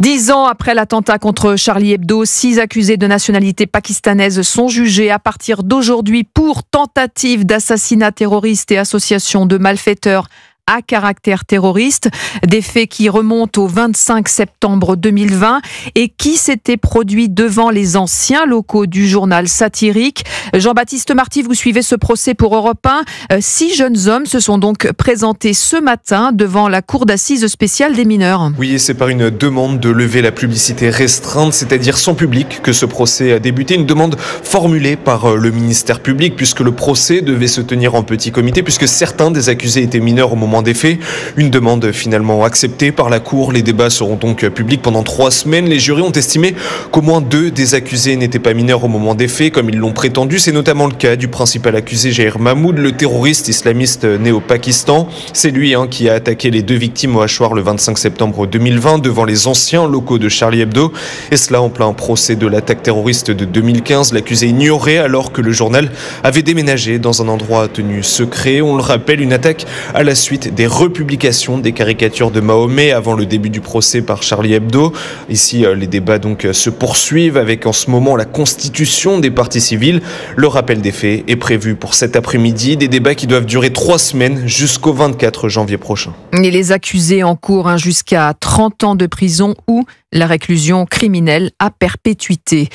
10 ans après l'attentat contre Charlie Hebdo, 6 accusés de nationalité pakistanaise sont jugés à partir d'aujourd'hui pour tentative d'assassinat terroriste et association de malfaiteurs à caractère terroriste, des faits qui remontent au 25 septembre 2020 et qui s'étaient produits devant les anciens locaux du journal satirique. Jean-Baptiste Marty, vous suivez ce procès pour Europe 1. 6 jeunes hommes se sont donc présentés ce matin devant la cour d'assises spéciale des mineurs. Oui, et c'est par une demande de lever la publicité restreinte, c'est-à-dire sans public, que ce procès a débuté. Une demande formulée par le ministère public, puisque le procès devait se tenir en petit comité, puisque certains des accusés étaient mineurs au moment des faits. Une demande finalement acceptée par la Cour. Les débats seront donc publics pendant 3 semaines. Les jurys ont estimé qu'au moins 2 des accusés n'étaient pas mineurs au moment des faits, comme ils l'ont prétendu. C'est notamment le cas du principal accusé Jair Mahmoud, le terroriste islamiste né au Pakistan. C'est lui qui a attaqué les 2 victimes au hachoir le 25 septembre 2020 devant les anciens locaux de Charlie Hebdo. Et cela en plein procès de l'attaque terroriste de 2015. L'accusé ignorait alors que le journal avait déménagé dans un endroit tenu secret. On le rappelle, une attaque à la suite des republications des caricatures de Mahomet avant le début du procès par Charlie Hebdo. Ici, les débats donc se poursuivent avec en ce moment la constitution des parties civiles. Le rappel des faits est prévu pour cet après-midi. Des débats qui doivent durer 3 semaines jusqu'au 24 janvier prochain. Et les accusés encourent jusqu'à 30 ans de prison ou la réclusion criminelle à perpétuité.